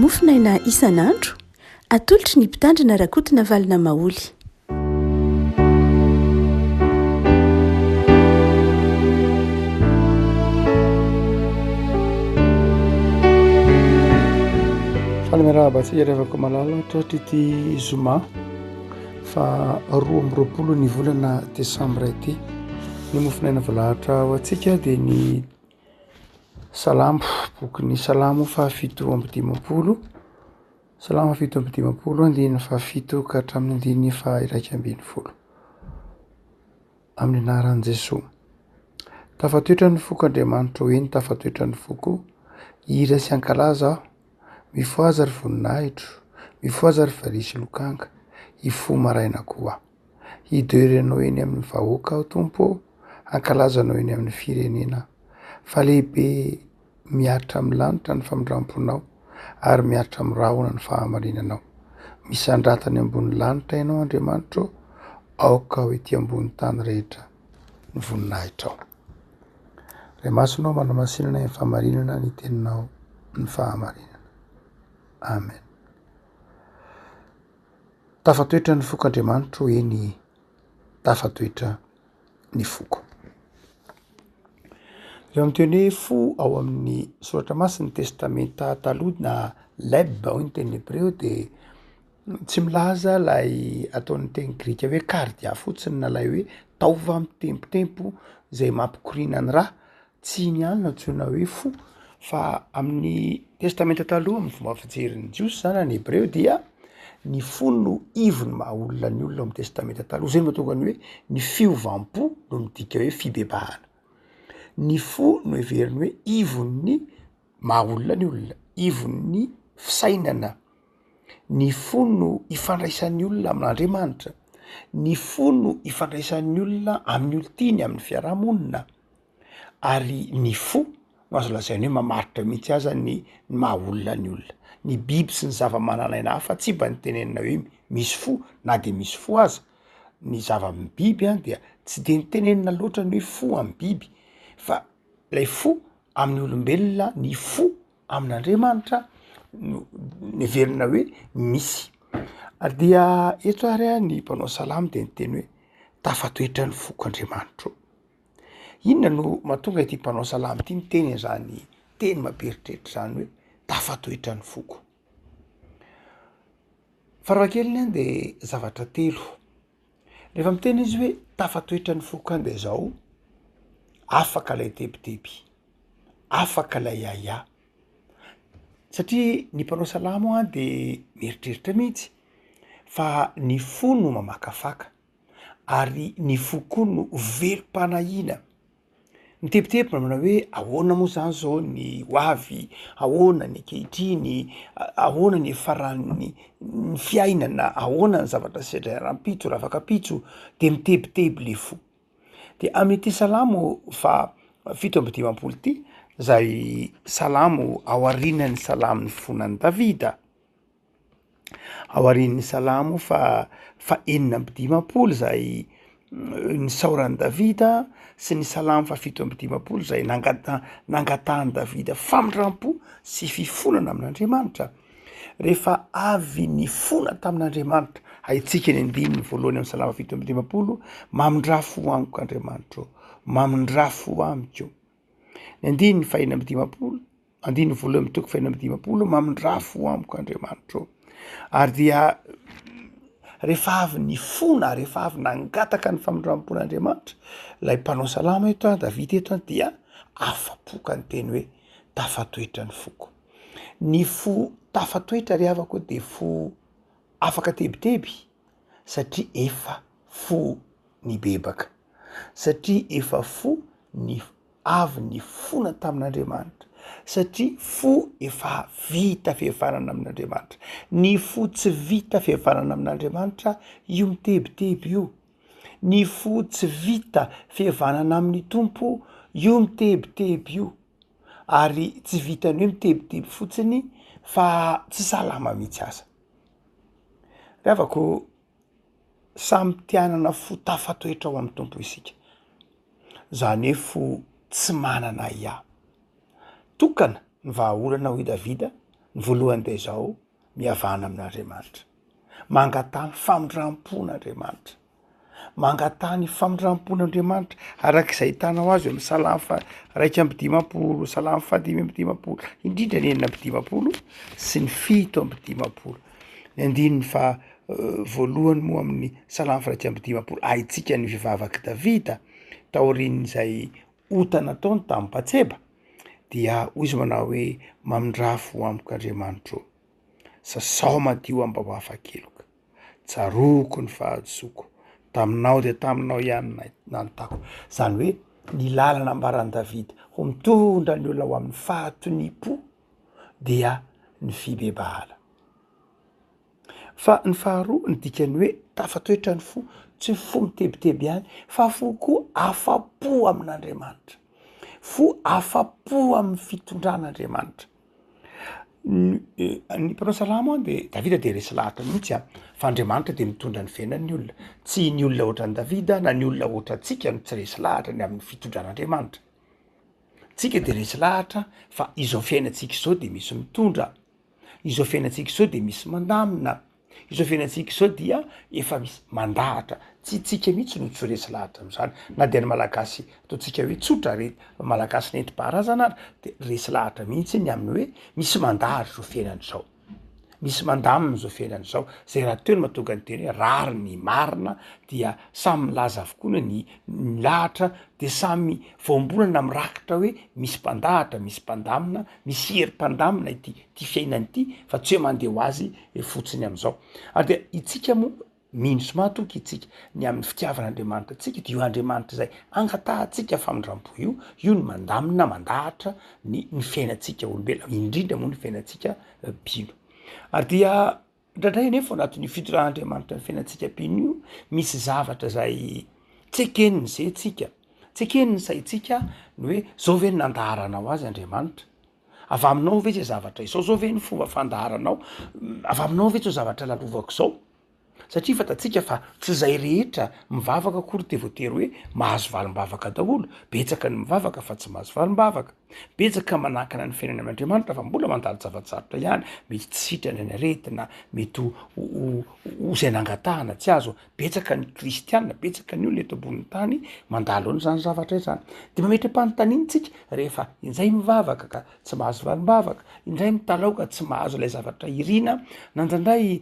Mofonaina isan'andro, atolotry ny Mpitandrina RAKOTONAVALONA Maholy. Miarahabatsika revako malala tohatry ity Zoma fa 12 ny volana Desambra ity ny Mofonaina volahatra ho antsika dia ny salamo, boky ny salamo fa 7:10, salamo 7:10, andiny fa 7 ka hatramin'ny andiny fa 1:10 amin'ny anaran'i Jesosy. Tafatoetra ny fok'Andriamanitra eny, tafatoetra ny foko, hira sy ankalaza aho, mifoaza ry voninahitro, mifoaza ry varisy lokanga, hifo maraina koa. Hiderenao eny amin'ny vahoaka aho tompo, ankalazanao eny amin'ny firenena. Fa lehibe miaritra amin'ny lanitra ny famindramponao, ary miaritra amin'ny rahona ny fahamarinanao. Misandratany ambony lanitra ianao Andriamanitro, aoka ho ety ambony tany rehetra ny voninahitrao. Ray masonao manamasinana ny fahamarinana ny teninao ny fahamarinana. Amen. Tafatoetra ny fok'Andriamanitro eny, tafatoetra ny foko. Eo amin'teny hoe fo ao amin'ny soratra masiny testamenta taloha na leb ao ny teny hebreo dia tsy milaza lay ataon'ny teny grika hoe kardia fotsiny na lay hoe taova mitempotempo izay mampikorina ny raha, tsy ny ihany no antsoina hoe fo. Fa amin'ny testamenta taloha amin'ny fomba fijerin'ny jiosy zany ny hebreo dia ny fo no ivony mahaolona ny olona amin'ny testamenta taloha. Zay no mahatonga ny hoe ny fiovampo no midika hoe fibebahana. Ny fo no heveriny hoe ivony mahaolona ny olona, ivony fisainana. Ny fo no ifandraisan'ny olona amin'Andriamanitra. Ny fo no ifandraisan'ny olona amin'ny olon-tiany, amin'ny fiarahamonina. Ary ny fo no azo lazainy hoe mamaritra mihitsy aza ny mahaolona ny olona. Ny biby sy ny zava-manan'aina hafa tsy mba nitenenina hoe misy fo na dia misy fo aza. Ny zava-biby dia tsy dia nitenenina loatra ny hoe fo amin'ny biby, fa ilay fo amin'ny olombelona, ny fo amin'Andriamanitra no heverina hoe misy. Ary dia eto ary ny mpanao salamo dia niteny hoe tafatoetra ny fok'Andriamanitra. Inona no mahatonga ity mpanao salamo ity miteny izany teny mamperitreritra izany hoe tafatoetra ny foko? Farafahakeliny dia zavatra telo. Rehefa miteny izy hoe tafatoetra ny foko dia izao, afaka ilay tebiteby, afaka ilay yaya. Satria ny mpanao salamo dia mieritreritra mihitsy fa ny fo no mamakafaka, ary ny fo koa no velom-panahina. Ny tebiteby manana hoe ahoana moa zany zao ny hoavy, ahoana ny ankehitriny, ahoana ny faran'ny fiainana, ahoana ny zavatra sedra rahampitso, ravakapitso, dia mitebiteby le fo. Dia amin'ity salamo fa 7:10 ity, izay salamo ao aorianan'ny salamon'ny fonan'i Davida. Ao aorian'ny salamo fa 4:10 izay nisaoran'i Davida, sy ny salamo fa 7:10 izay nangatahany Davida famindrampo sy fifonana amin'Andriamanitra. Rehefa avy ny fona tamin'Andriamanitra, haitsika ny andininy voalohany amin'ny salamo 7:10, mamindrafo amiko Andriamanitra, mamindrafo amiko. Ny andininy fa 1:10, andininy voalohany mitoko fa 1:10, mamindrafo amiko Andriamanitra. Ary dia rehefa avy ny fona, rehefa avy nangataka ny famindrampon'Andriamanitra, ilay mpanao salamo eto Davida eto dia afapoka ny teny hoe tafatoetra ny foko. Ny fo tafatoetra ry havako dia fo afaka tebiteby, satria efa fo ny bebaka, satria efa fo ny avy ny fona tamin'Andriamanitra, satria fo efa vita fihavanana amin'Andriamanitra. Ny fo tsy vita fihavanana amin'Andriamanitra, io mitebiteby io. Ny fo tsy vita fihavanana amin'ny tompo, io mitebiteby io. Ary tsy vitany hoe mitebiteby fotsiny, fa tsy salama mihitsy aza. Ravako samy tianana fo tafatoetra ao amin'ny tompo isika. Zany hoe fo tsy manana ia. Tokana ny vahaolana ho i Davida ny voalohany de zao miavana amin'Andriamanitra, mangatany famindram-pon'Andriamanitra, mangatany famindram-pon'Andriamanitra arak'izay hitanao azy amin'ny Salamo 1:10, Salamo 5:10, indrindra ny 4:10 sy ny 7:10. Ny andininy fa voalohany moa amin'ny Salamo 1:10 ahitsika ny vivavaky Davida taorin'izay ota nataony tamin'ny Batseba, dia hoy izy manao hoe mamindrafo amiko Andriamanitro, sasao madio amba ho afa-keloka, tsaroko ny fahadisoako, taminao de taminao ihany nantako. Zany hoe ny lalana ambaran'i Davida ho mitondra ny olona ho amin'ny fahatonipo dia ny fibebahala. Fa ny faharoa ny dikany hoe tafatoetra ny fo, tsy fo mitebiteby ihany fa fo koa afa-po amin'Andriamanitra, fo afa-po amin'ny fitondran'Andriamanitra. Ny mpanao salamo de Davida de resy lahatra mihitsy fa Andriamanitra de mitondra ny fiainan'ny olona, tsy ny olona ohatran'ny Davida na ny olona ohatrantsika no tsy resy lahatra ny amin'ny fitondran'Andriamanitra. Tsika de resy lahatra fa izao fiainantsika izao de misy mitondra, izao fiainantsika izao de misy mandamina, izao fiainantsika izao dia efa misy mandahatra, tsy tsika mihitsy no tsy resy lahatra am'zany. Na dia ny malagasy ataontsika hoe tsotra malagasy nentim-paharazana ary de resy lahatra mihitsy ny amin'ny hoe misy mandahatra zao fiainan'izao, misy mandamina zao fiainan'izao. Zay raha teo no mahatonga ny teny hoe rary ny marina dia samy milaza avokoa ny lahatra de samy voambonana mirakitra hoe misy mpandahatra, misy mpandamina, misy herim-pandamina ity fiainany ity fa tsy hoe mandeha ho azy fotsiny am'izao. Ary de itsika moa mino sy mahatoky itsika ny amin'ny fitiavan'Andriamanitra tsika de io Andriamanitra zay angatahantsika famindram-po io ny mandamina mandahatra ny fiainantsika olombelona, indrindra moa ny fiainantsika bino. Ary dia indraindray nefa anatin'ny fitondran'Andriamanitra ny fiainantsika bino io misy zavatra zay tsekeniny zay tsika, tsekeniny saitsika ny hoe zao ve ny nandaharanao azy Andriamanitra, avy aminao ve zay zavatra izao, zao ve ny fomba fandaharanao, avy aminao ve zao zavatra lalovako zao. Satria fatatsika fa tsy zay rehetra mivavaka akory te voatery hoe mahazo valim-bavaka daholo, betsaka ny mivavaka fa tsy mahazo valim-bavaka, betsaka manakana ny fiainana amin'Andriamanitra fa mbola mandalo zavatsarotra ihany, mety tsy sitrana ny aretina, mety ho zay nangatahana tsy azo, betsaka ny kristianina, betsaka ny olona eto amboniny tany mandalo ny zany zavatra izany. De mametra-panontaniana tsika rehefa indray mivavaka ka tsy mahazo valim-bavaka, indray mitalaoka tsy mahazo ilay zavatra irina, nandrandray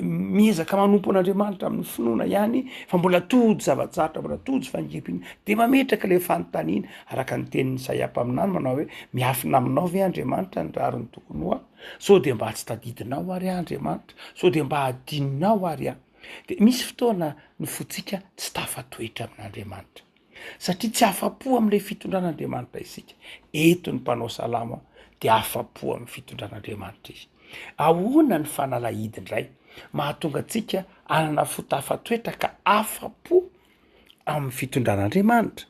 miezaka manompo an'Andriamanitra amin'ny finoana ihany fa mbola tojo zavatsarotra, mbola tojo fangipina, de mametraka le fanontaniana araka ny tenin'ny Isaia mpaminany manao hoe miafina aminao ve Andriamanitra ny rariny tokony ho sao de mba tsy tadidinao ary Andriamanitra, sao de mba adininao ary de misy fotoana ny fotsika tsy tafatoetra amin'Andriamanitra satria tsy afa-po amin'ilay fitondran'Andriamanitra isika. Eto ny mpanao salama de afa-po amin'ny fitondran'Andriamanitra izy. Ahoana ny fanalahidi indray mahatonga atsika anana fo tafatoetra ka afa-po amin'ny fitondran'Andriamanitra?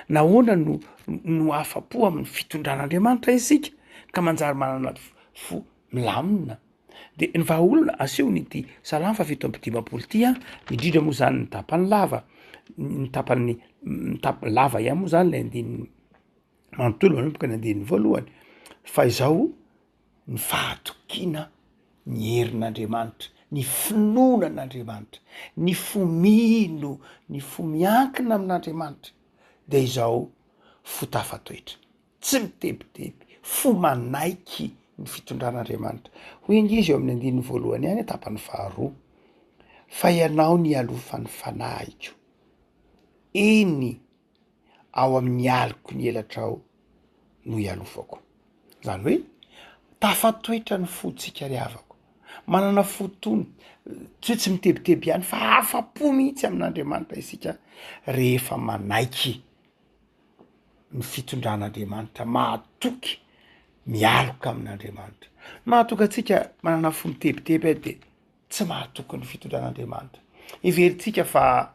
Nahoana no afa-po amin'ny fitondran'Andriamanitra isika ka manjary manana fo milamina? De ny vahaolana asehony ity Salamo 7:10 ty indrindra moa zany ny tapany lava, ny tapany lava ihany moa zany le andininy manontolo manomboka ny andininy voalohany, fa izao ny fahatokiana ny herin'Andriamanitra, ny finoanan'Andriamanitra, ny fomino, ny fomiankina amin'Andriamanitra de izao fo tafatoetra, tsy mitebiteby, fo manaiky ny fitondran'Andriamanitra. Hoy izy eo amin'ny andininy voalohany ihany tapany faharoa, fa ianao ny alofan'ny fanahiko, eny ao amin'ny aliko ny elatrao no ialofako. Zany hoe tafatoetra ny fotsika ry havako, manana fotony tsy mitebiteby ihany fa afa-po mihitsy amin'Andriamanitra isika rehefa manaiky ny fitondran'Andriamanitra, mahatoky mialoka amin'Andriamanitra. Mahatoka atsika manana fo mitebiteby de tsy mahatoky ny fitondran'Andriamanitra. Iverintsika fa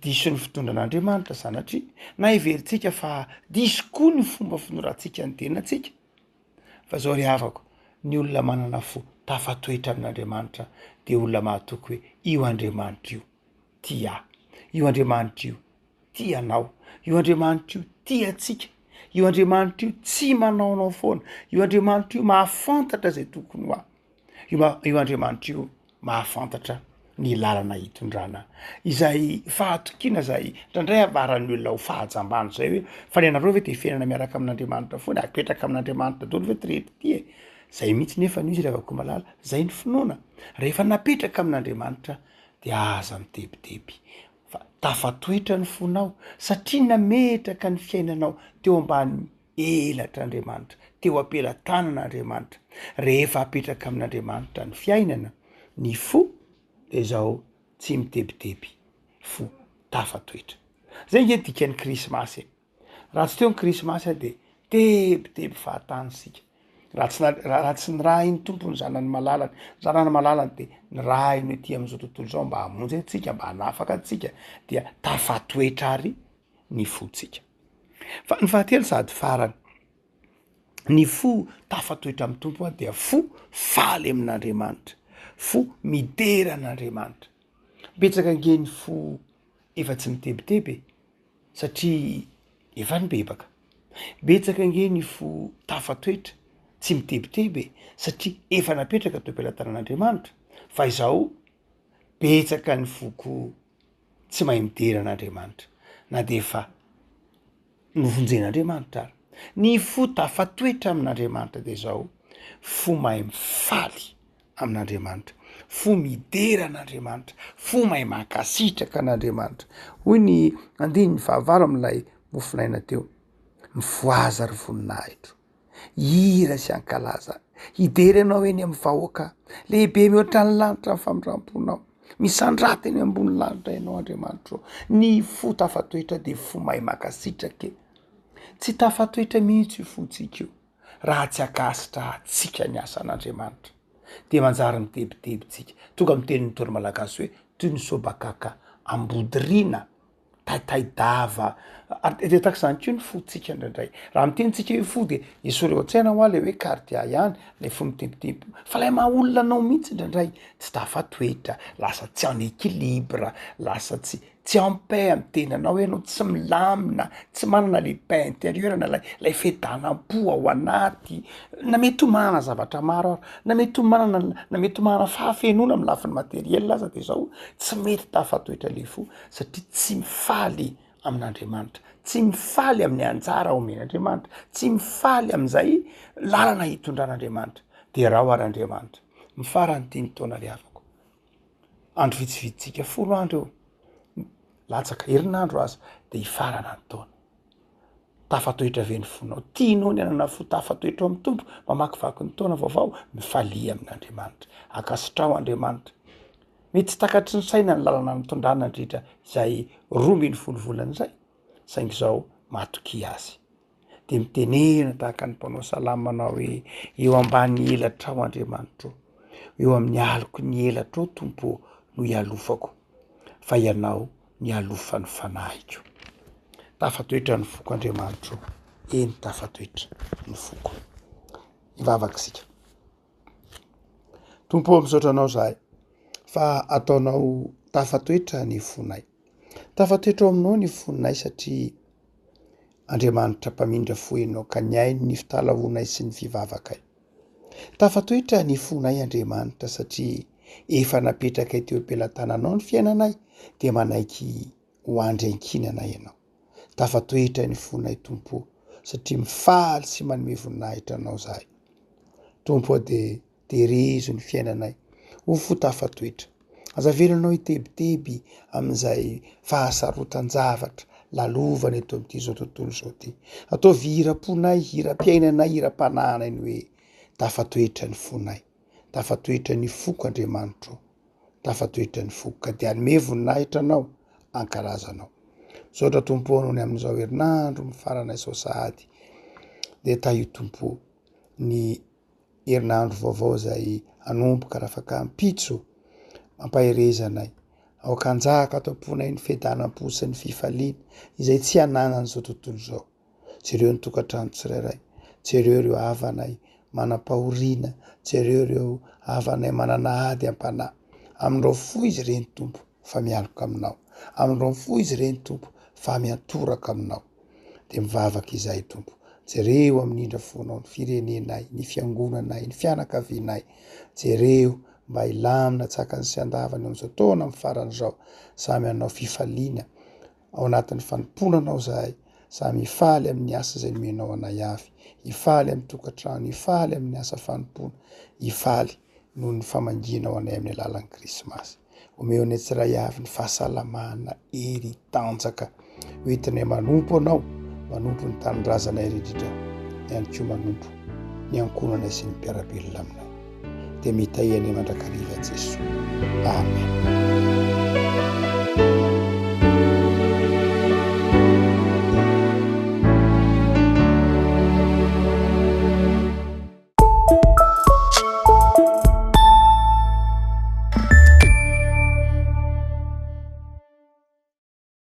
diso ny fitondran'Andriamanitra sanatria, na iverintsika fa diso koa ny fomba finorantsika ny tenatsika. Fa zao ry havako, ny olona manana fo tafatoetra amin'Andriamanitra de olona mahatoky hoe io Andriamanitra io tia, io Andriamanitra io tia anao, io Andriamanitra io tia atsika, io andriamanitra io tsy manaonao foana, io andriamanitra io mahafantatra zay tokony ho io andriamanitra io mahafantatra ny lalana hitondrana izay fahatokiana zay ndraindray avaran'ny olona ho fahajambany zay hoe fa ny anareo ve de fiainana miaraka amin'andriamanitra foana apetraka amin'andriamanitra dolo ve tirety ty zay mihitsy nefa no izy revako malala zay ny finoana rehefa napetraka amin'andriamanitra de aza mitebiteby fa tafatoetra ny fonao satria nametraka ny fiainanao teo ambany elatr'andriamanitra teo ampelatanan'andriamanitra rehefa apetraka amin'andriamanitra ny fiainana ny fo de zao tsy mitebiteby fo tafatoetra zay nge dikan'ny krismasy raha tsy teo ny krismasy de tebiteby fahatany sika raha tsy ny raha iny tompony zanany malalany de ny raha iny ty am'izao tontolo zao mba hamonjy atsika mba hanafaka atsika dia tafatoetra ary ny fotsika fa ny fahatelo sady farany ny fo tafatoetra amy tompo dia fo faly amin'andriamanitra fo mideran'andriamanitra betsaka angeny fo efa tsy mitebiteby satria efa ny bebaka betsaka angeny fo tafatoetra tsy mitebiteby satria efa napetraka teo ampelantanan'andriamanitra fa izao betsaka ny foko tsy mahay mideran'andriamanitra na de efa novonjen'andriamanitra ary ny fo tafatoetra amin'andriamanitra de zao fo mahay mifaly amin'andriamanitra fo mideran'andriamanitra fo mahay makasitraka an'andriamanitra hoy ny andiny fahavalo amin'ilay Mofonaina teo mifoaza ry voninahitro hira sy ankalaza hideranao eny amin'ny vahoaka lehibe mihoatra ny lanitra ny famindramponao misandrata eny ambony lanitra ianao andriamanitra ny fo tafatoetra de fo mahay makasitraka tsy tafatoetra mihitsy io fotsika io raha tsy akasitra atsika ny asan'andriamanitra de manjary mitebitebitsika tonga miteny ny tory malagasy hoe toy ny sobakaka Mpitandrina taitaidava de tak zany ko ny fotsika ndraindray raha mitenytsika hoe fo de isoreo an-tsaina ho ale hoe kardia ihany lay fo mitebiteby fa lay maha olona anao mihitsy ndraindray tsy tafatoetra lasa tsy en équilibre lasa tsy en paix amy tenanao hoe anao tsy milamina tsy manana le paix intérieur na lay fedanam-po ao anaty na mety ho manana zavatra maro ary na mety ho manana fahafenona amy lafiny materiel aza de zao tsy mety tafatoetra le fo satria tsy mifaly amin'andriamanitra tsy mifaly amin'ny anjara omen'andriamanitra tsy mifaly am'izay lalana hitondran'andriamanitra de raha ho ary-andriamanitra mifarany tiny taona riavako andro vitsivitsika 10 andro eo latsaka herinandro aza de hifarana ny taona tafatoetra ve ny fonao tianao ny anana fo tafatoetra amy tompo mamakivaky ny taona vaovao mifalia amin'andriamanitra akasitrao andriamanitra mety tsy takatry ny saina ny lalana nitondrana ndritra zay 20 volana zay saingy zao matoky azy de mitenena tahaka ny mpanao salama manao hoe eo ambany elatrao andriamanitra eo amin'ny aloko ny elatrao tompo no ialofako fa ianao ny alofa ny fanahiko tafatoetra ny foko andriamanitra eny tafatoetra ny foko ivavakisika tompo misaotra anao zahay fa ataonao tafatoetra ny fonay tafatoetra aminao ny fonay satria andriamanitra mpamindra foenao ka ny ainy ny fitalavonay sy ny fivavakay tafatoetra ny fonay andriamanitra satria efa napetraka teo ampelantananao ny fiainanay de manaiky ho andrenkinana ianao tafatoetra ny fonay tompo satria mifaly sy manome voninahitra anao zahay tompo de terezo ny fiainanay ho fo tafatoetra azavelanao hitebiteby am'izay fahasarotan-javatra lalovany eto am'ty zao tontolo zao ty ataovy hira-ponay hira-piainanay hira-pananay ny hoe tafatoetra ny fonay tafatoetra ny foko andriamanitra tafatoetra ny foko ka de anome voninahitra anao ankarazanao saotra tompo anao ny am'izao herinandro mifaranay sao sahady de ta io tompo ny herinandro vaovao zay anomboka raha afaka ampitso mampaherezanay aokanjaka ato amponay ny fedanam-po sy ny fifaliana izay tsy ananany zao tontolo zao jereo ny tokantrano tsirairay jereo reo havanay manam-pahoriana jereo reo havanay manana ady am-panahy amindreo fo izy reny tompo fa mialoka aminao amindreo fo izy reny tompo fa miantoraka aminao de mivavaka izay tompo jereo amin'indra fonao ny firenenay, ny fiangonanay, ny fianakavianay, jereo mba ilamina tsakany sy andavany am'izao taona mifarany zao, samy anao fifaliana ao anatin'ny fanomponanao zahay, samy ifaly amin'ny asa zay nomenao anay avy, ifaly amin'ny tokantrano, ifaly amin'ny asa fanompona, ifaly noho ny famanginao anay amin'ny alalan'ny Krismasy. Omeo ny tsiray avy ny fahasalamana ery tanjaka, hoentinay manompo anao, manompo ny tanindrazanay rehetra, ihany koa manompo ny ankonanay sy ny mpiarabelona aminay. Dia mitahia ny mandrakariva Jesosy. Amen.